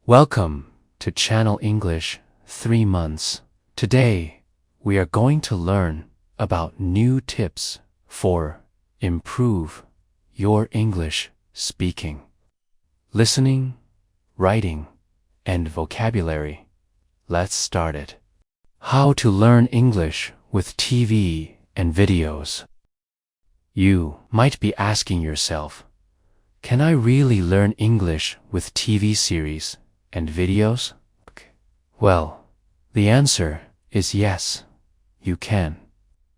Welcome to Channel English 3 months. Today, we are going to learn about new tips for improve your English speaking, listening, writing, and vocabulary. Let's start it. How to learn English with TV and videos. You might be asking yourself, can I really learn English with TV series and videos? Well, the answer is yes, you can.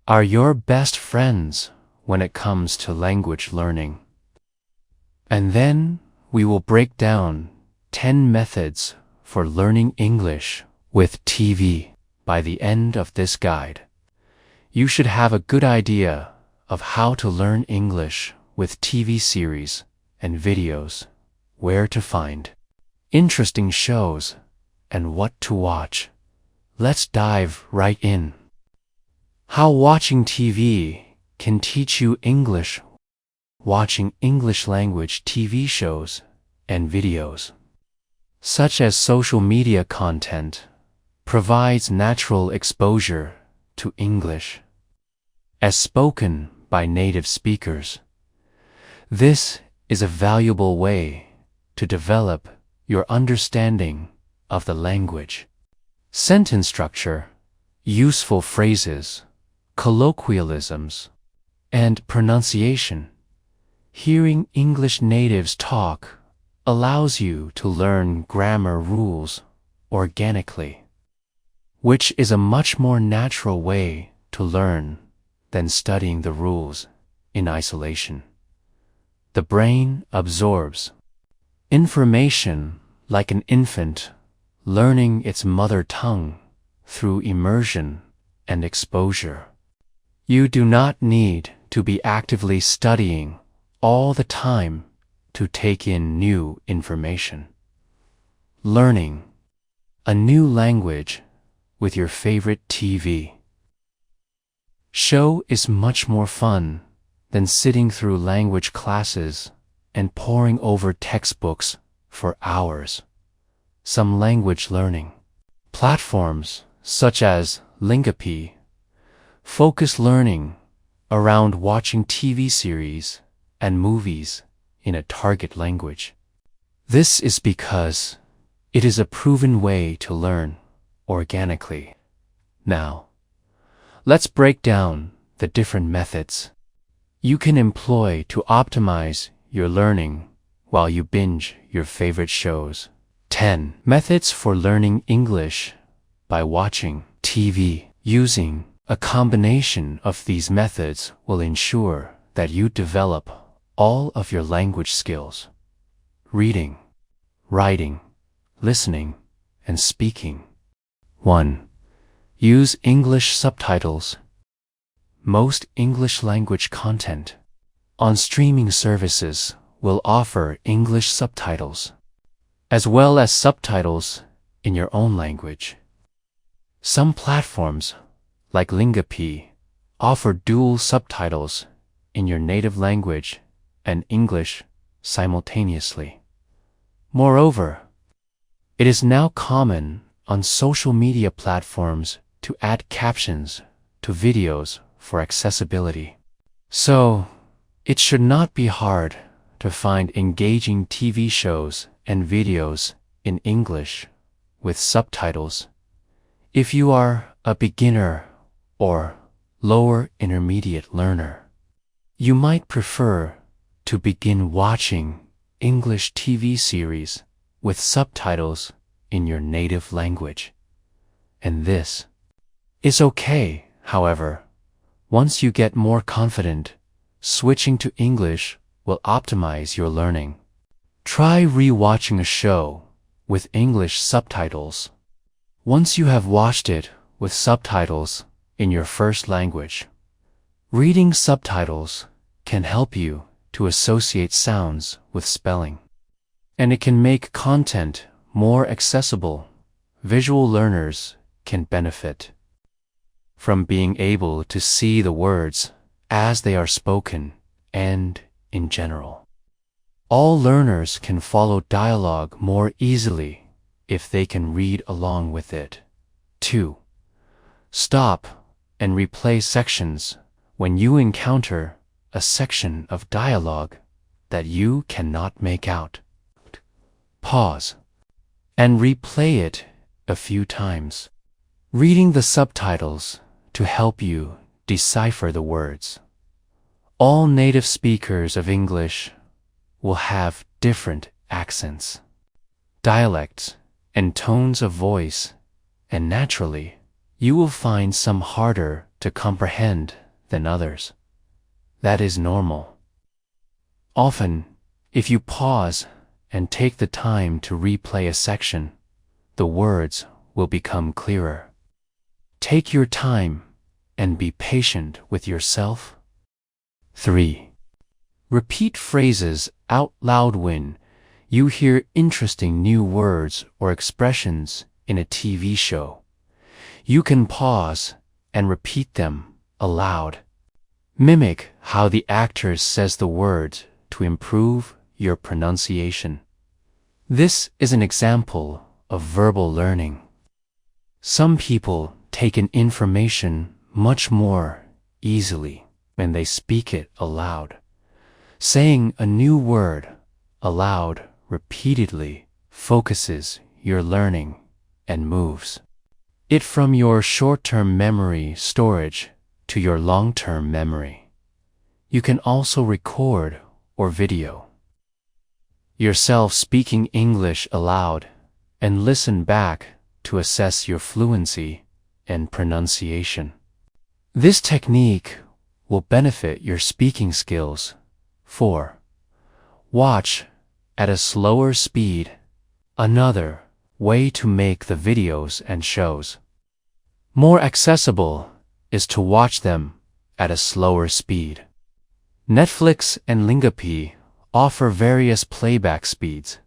Are your best friends when it comes to language learning. And then we will break down 10 methods for learning English with TV. By the end of this guide, you should have a good idea of how to learn English with TV series and videos, where to find interesting shows, and what to watch. Let's dive right in. How watching TV can teach you English. Watching English language TV shows and videos, such as social media content, provides natural exposure to English as spoken by native speakers. This is a valuable way to develop your understanding of the language. Sentence structure, useful phrases, colloquialisms, and pronunciation. Hearing English natives talk allows you to learn grammar rules organically, which is a much more natural way to learn than studying the rules in isolation. The brain absorbs information like an infant learning its mother tongue through immersion and exposure. You do not need to be actively studying all the time to take in new information. Learning a new language with your favorite TV show is much more fun than sitting through language classes and poring over textbooks for hours. Some language learning platforms, such as Lingopi, focus learning around watching TV series and movies in a target language. This is because it is a proven way to learn organically. Now, let's break down the different methods you can employ to optimize your learning while you binge your favorite shows. 10 methods for learning English by watching TV. Using a combination of these methods will ensure that you develop all of your language skills: reading, writing, listening, and speaking. 1. Use English subtitles. Most English language content on streaming services will offer English subtitles, as well as subtitles in your own language. Some platforms, like Lingopi, offer dual subtitles in your native language and English simultaneously. Moreover, it is now common on social media platforms to add captions to videos for accessibility. So, it should not be hard to find engaging TV shows and videos in English with subtitles. If you are a beginner or lower intermediate learner, you might prefer to begin watching English TV series with subtitles in your native language. And this is okay, however. Once you get more confident, switching to English will optimize your learning. Try re-watching a show with English subtitles. Once you have watched it with subtitles in your first language, reading subtitles can help you to associate sounds with spelling, and it can make content more accessible. Visual learners can benefit from being able to see the words as they are spoken, and, in general, all learners can follow dialogue more easily if they can read along with it. 2. Stop and replay sections when you encounter a section of dialogue that you cannot make out. Pause and replay it a few times, reading the subtitles to help you decipher the words. All native speakers of English will have different accents, dialects, and tones of voice, and naturally, you will find some harder to comprehend than others. That is normal. Often, if you pause and take the time to replay a section, the words will become clearer. Take your time and be patient with yourself. 3. Repeat phrases out loud when you hear interesting new words or expressions in a TV show. You can pause and repeat them aloud. Mimic how the actor says the words to improve your pronunciation. This is an example of verbal learning. Some people take in information much more easily when they speak it aloud. Saying a new word aloud repeatedly focuses your learning and moves it from your short-term memory storage to your long-term memory. You can also record or video yourself speaking English aloud and listen back to assess your fluency and pronunciation. This technique will benefit your speaking skills. 4. Watch at a slower speed. Another way to make the videos and shows more accessible is to watch them at a slower speed. Netflix and Lingopi offer various playback speeds,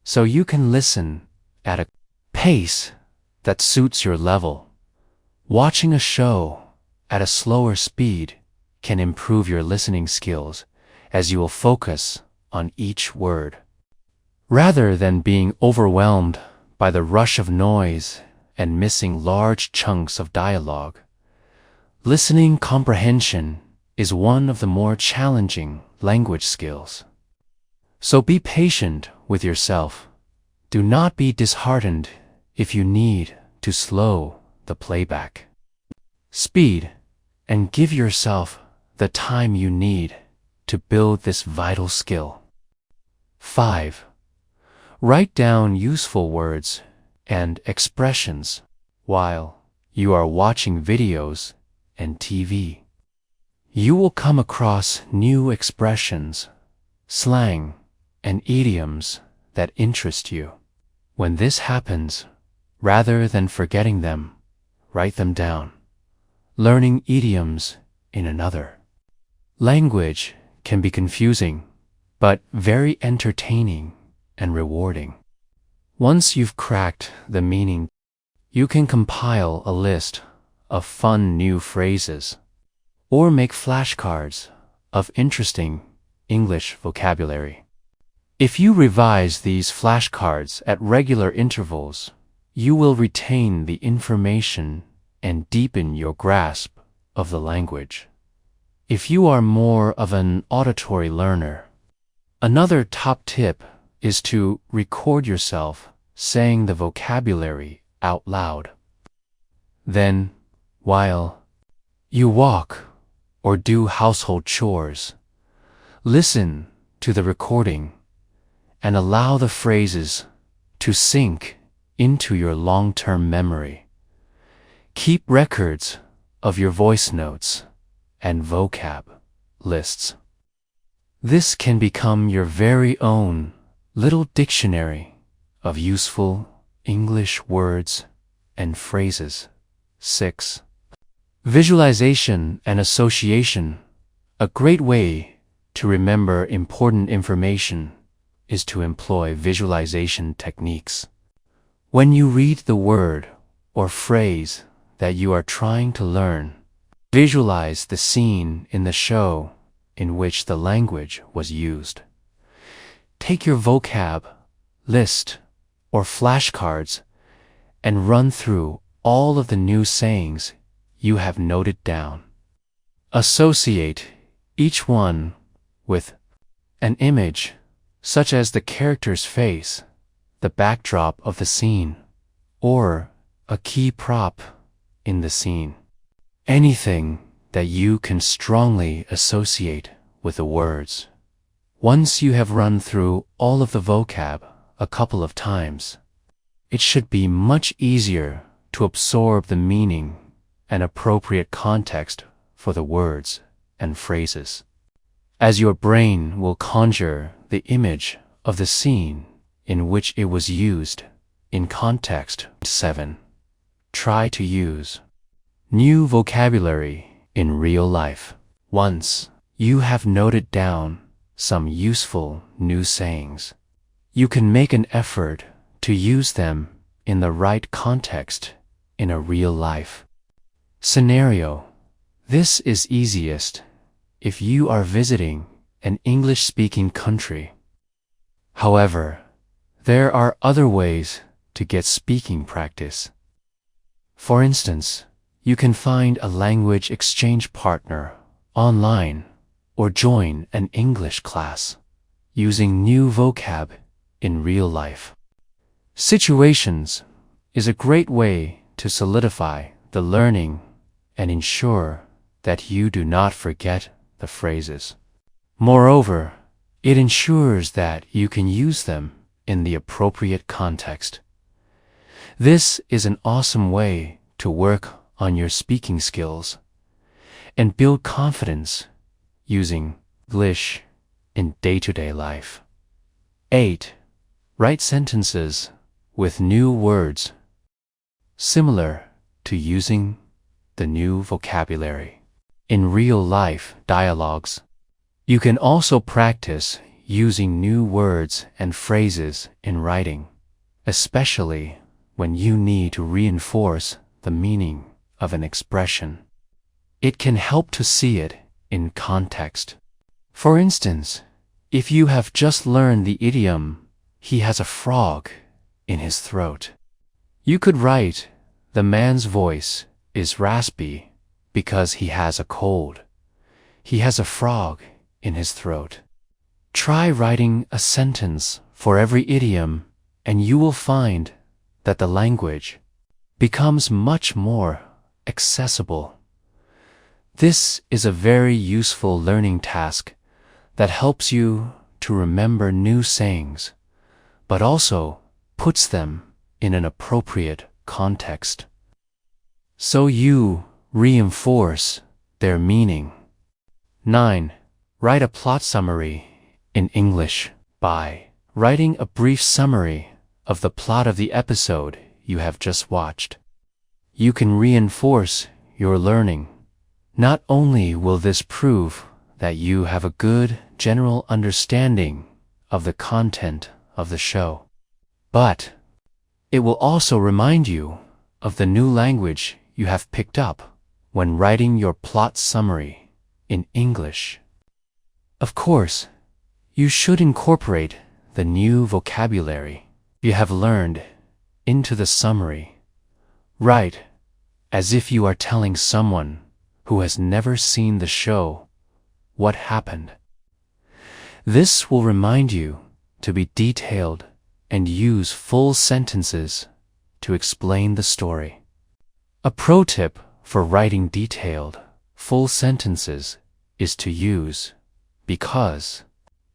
so you can listen at a pace that suits your level. Watching a show at a slower speed can improve your listening skills as you will focus on each word, rather than being overwhelmed by the rush of noise and missing large chunks of dialogue. Listening comprehension is one of the more challenging language skills. So be patient with yourself. Do not be disheartened if you need to slow the playback speed and give yourself the time you need to build this vital skill. 5. Write down useful words and expressions while you are watching videos and TV. You will come across new expressions, slang, and idioms that interest you. When this happens, rather than forgetting them, write them down. Learning idioms in another language can be confusing, but very entertaining and rewarding. Once you've cracked the meaning, you can compile a list of fun new phrases or make flashcards of interesting English vocabulary. If you revise these flashcards at regular intervals, you will retain the information and deepen your grasp of the language. If you are more of an auditory learner, another top tip is to record yourself saying the vocabulary out loud. Then, while you walk or do household chores, listen to the recording and allow the phrases to sink into your long-term memory. Keep records of your voice notes and vocab lists. This can become your very own little dictionary of useful English words and phrases. 6. Visualization and association. A great way to remember important information is to employ visualization techniques. When you read the word or phrase that you are trying to learn, visualize the scene in the show in which the language was used. Take your vocab list or flashcards and run through all of the new sayings you have noted down. Associate each one with an image, such as the character's face, the backdrop of the scene, or a key prop in the scene. Anything that you can strongly associate with the words. Once you have run through all of the vocab a couple of times, it should be much easier to absorb the meaning and appropriate context for the words and phrases, as your brain will conjure the image of the scene in which it was used in context. 7. Try to use new vocabulary in real life. Once you have noted down some useful new sayings, you can make an effort to use them in the right context in a real life scenario. This is easiest if you are visiting an English-speaking country. However, there are other ways to get speaking practice. For instance, you can find a language exchange partner online or join an English class using new vocab in real life. Situations is a great way to solidify the learning and ensure that you do not forget the phrases. Moreover, it ensures that you can use them in the appropriate context. This is an awesome way to work on your speaking skills and build confidence using English in day-to-day life. 8. Write sentences with new words, similar to using the new vocabulary in real-life dialogues. You can also practice using new words and phrases in writing, especially when you need to reinforce the meaning of an expression. It can help to see it in context. For instance, if you have just learned the idiom, "He has a frog in his throat," you could write, "The man's voice is raspy because he has a cold. He has a frog in his throat." Try writing a sentence for every idiom, and you will find that the language becomes much more accessible. This is a very useful learning task that helps you to remember new sayings, but also puts them in an appropriate context, so you reinforce their meaning. 9. Write a plot summary in English. By writing a brief summary of the plot of the episode you have just watched, you can reinforce your learning. Not only will this prove that you have a good general understanding of the content of the show, but it will also remind you of the new language you have picked up when writing your plot summary in English. Of course, you should incorporate the new vocabulary you have learned into the summary. Write as if you are telling someone who has never seen the show what happened. This will remind you to be detailed and use full sentences to explain the story. A pro tip for writing detailed, full sentences is to use "because."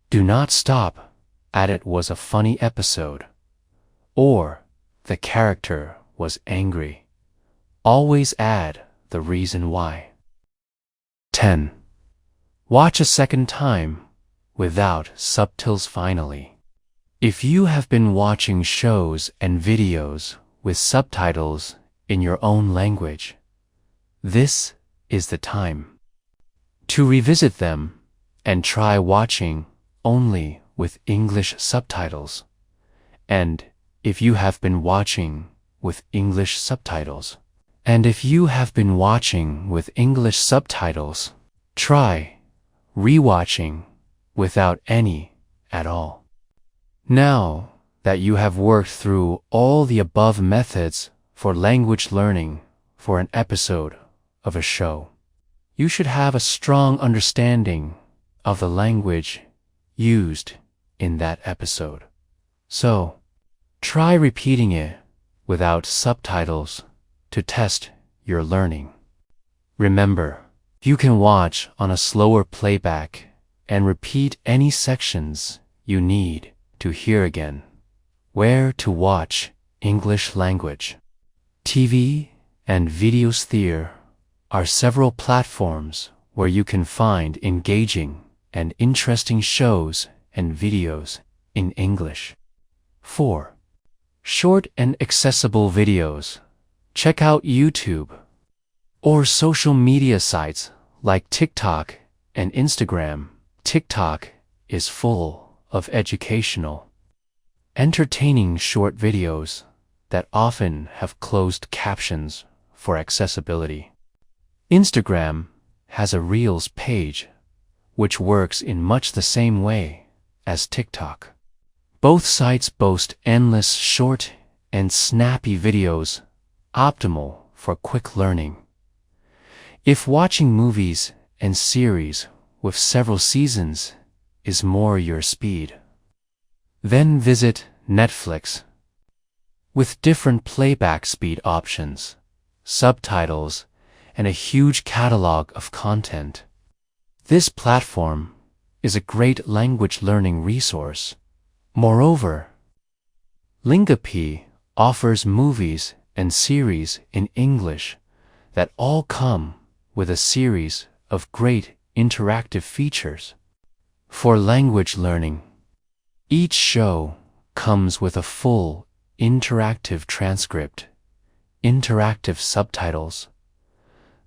Do not stop at "it was a funny episode" or "the character was angry." Always add the reason why. 10. Watch a second time without subtitles. Finally, if you have been watching shows and videos with subtitles in your own language, this is the time to revisit them and try watching only with English subtitles. And if you have been watching with English subtitles, try rewatching without any at all. Now that you have worked through all the above methods for language learning for an episode of a show. You should have a strong understanding of the language used in that episode. So, try repeating it without subtitles to test your learning. Remember, you can watch on a slower playback and repeat any sections you need to hear again. Where to watch English language. TV and video sphere are several platforms where you can find engaging and interesting shows and videos in English. 4. Short and accessible videos. Check out YouTube or social media sites like TikTok and Instagram. TikTok is full of educational, entertaining short videos that often have closed captions for accessibility. Instagram has a Reels page, which works in much the same way as TikTok. Both sites boast endless short and snappy videos, optimal for quick learning. If watching movies and series with several seasons is more your speed, then visit Netflix. With different playback speed options, subtitles, and a huge catalog of content, this platform is a great language learning resource. Moreover, Lingopi offers movies and series in English that all come with a series of great interactive features. For language learning, each show comes with a full interactive transcript, interactive subtitles,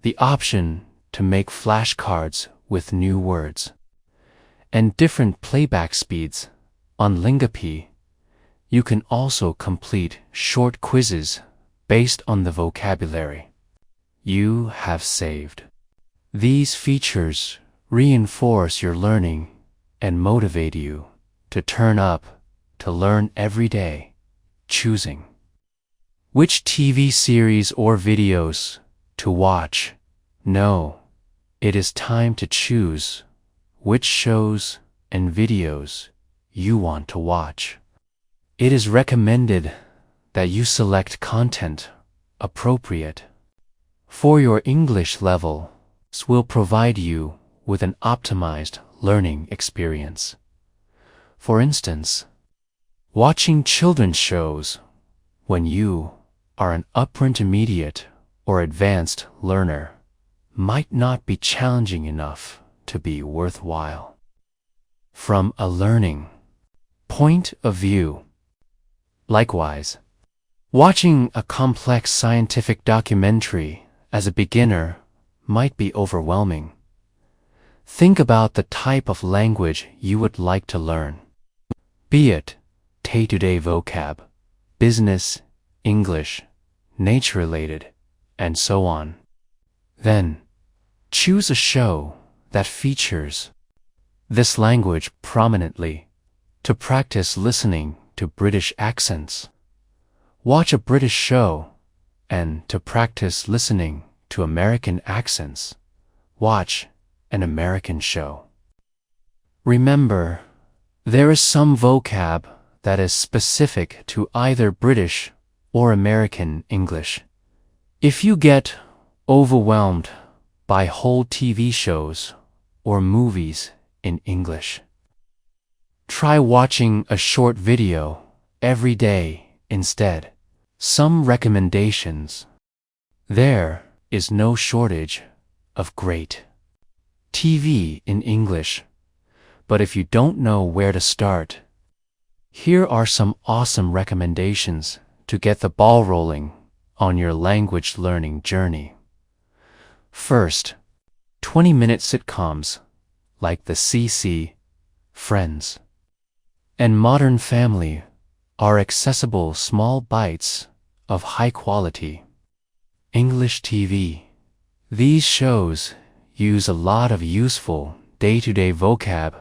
the option to make flashcards with new words, and different playback speeds. On Lingopi, you can also complete short quizzes based on the vocabulary you have saved. These features reinforce your learning and motivate you to turn up to learn every day, choosing which TV series or videos to watch. No, it is time to choose which shows and videos you want to watch. It is recommended that you select content appropriate for your English level. This will provide you with an optimized learning experience. For instance, watching children's shows when you are an upper intermediate or advanced learner might not be challenging enough to be worthwhile. From a learning point of view, likewise, watching a complex scientific documentary as a beginner might be overwhelming. Think about the type of language you would like to learn, be it day-to-day vocab, business, English, nature-related, and so on. Then, choose a show that features this language prominently to practice listening to British accents. Watch a British show, and to practice listening to American accents, watch an American show. Remember, there is some vocab that is specific to either British or American English. If you get overwhelmed by whole TV shows or movies in English, try watching a short video every day instead. Some recommendations. There is no shortage of great TV in English, but if you don't know where to start, here are some awesome recommendations to get the ball rolling on your language learning journey. First, 20-minute sitcoms like The CC, Friends, and Modern Family are accessible small bites of high quality English TV. These shows use a lot of useful day-to-day vocab,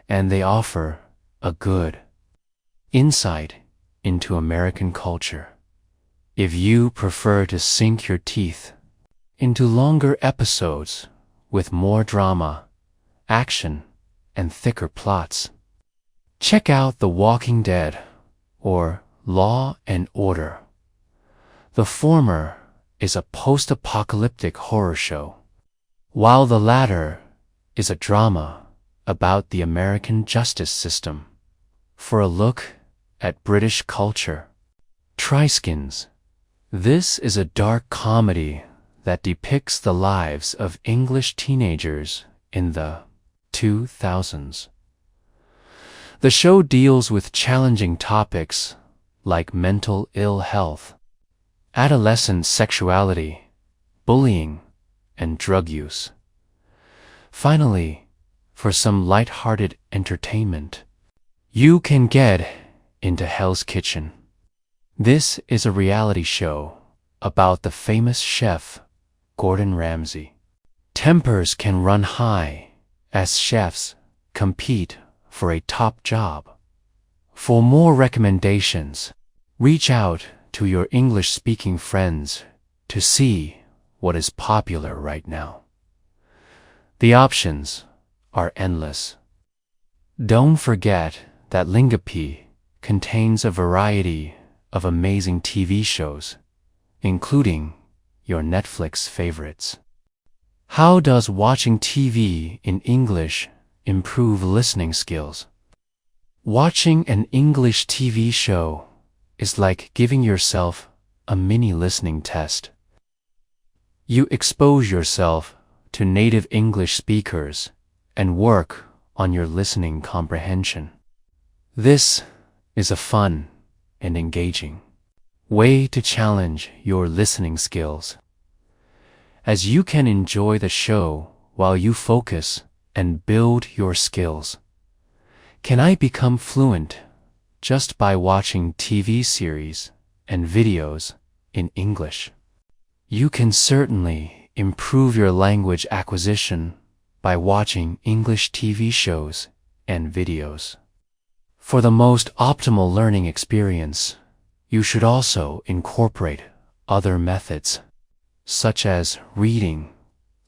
and they offer a good insight into American culture. If you prefer to sink your teeth into longer episodes with more drama, action, and thicker plots, check out The Walking Dead or Law and Order. The former is a post-apocalyptic horror show, while the latter is a drama about the American justice system. For a look at British culture, try Skins. This is a dark comedy that depicts the lives of English teenagers in the 2000s. The show deals with challenging topics like mental ill health, adolescent sexuality, bullying, and drug use. Finally, for some light-hearted entertainment, you can get into Hell's Kitchen. This is a reality show about the famous chef Gordon Ramsay. Tempers can run high as chefs compete for a top job. For more recommendations, reach out to your English-speaking friends to see what is popular right now. The options are endless. Don't forget that Lingopi contains a variety of amazing TV shows, including your Netflix favorites. How does watching TV in English improve listening skills? Watching an English TV show is like giving yourself a mini listening test. You expose yourself to native English speakers and work on your listening comprehension. This is a fun and engaging way to challenge your listening skills, as you can enjoy the show while you focus and build your skills. Can I become fluent just by watching TV series and videos in English? You can certainly improve your language acquisition by watching English TV shows and videos. For the most optimal learning experience, you should also incorporate other methods, such as reading,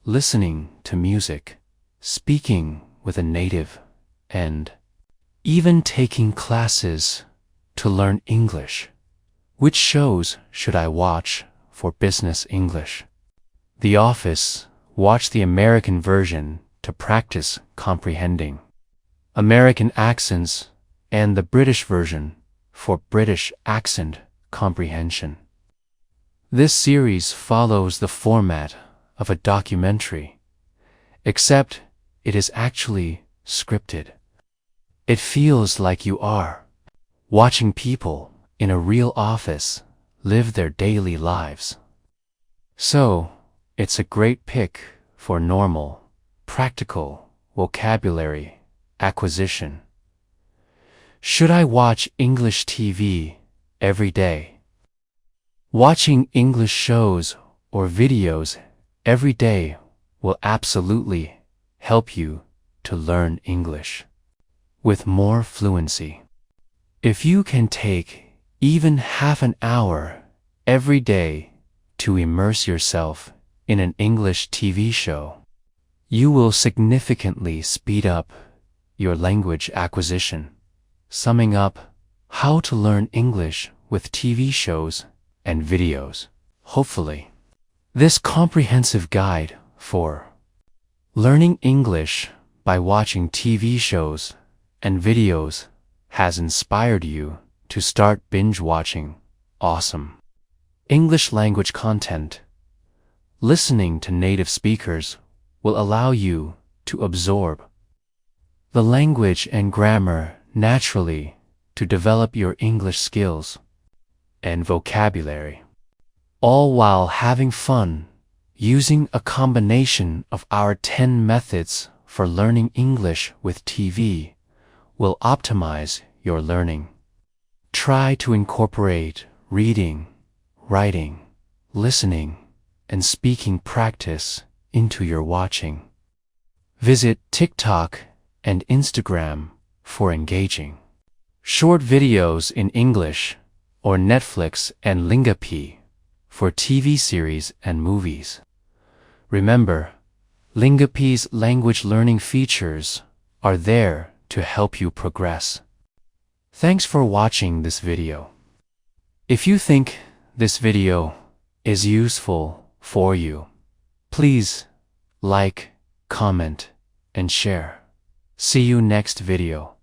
listening to music, speaking with a native, and even taking classes to learn English. Which shows should I watch for business English? The Office, watch the American version to practice comprehending American accents, and the British version for British accent comprehension. This series follows the format of a documentary, except it is actually scripted. It feels like you are watching people in a real office live their daily lives. So, it's a great pick for normal, practical vocabulary acquisition. Should I watch English TV every day? Watching English shows or videos every day will absolutely help you to learn English with more fluency. If you can take even half an hour every day to immerse yourself in an English TV show, you will significantly speed up your language acquisition. Summing up, how to learn English with TV shows and videos. Hopefully, this comprehensive guide for learning English by watching TV shows and videos has inspired you to start binge-watching awesome English language content. Listening to native speakers will allow you to absorb the language and grammar naturally to develop your English skills and vocabulary, all while having fun using a combination of our 10 methods for learning English with TV will optimize your learning. Try to incorporate reading, writing, listening, and speaking practice into your watching. Visit TikTok and Instagram for engaging, short videos in English, or Netflix and Lingapi for TV series and movies. Remember, Lingapi's language learning features are there to help you progress. Thanks for watching this video. If you think this video is useful for you, please like, comment, and share. See you next video.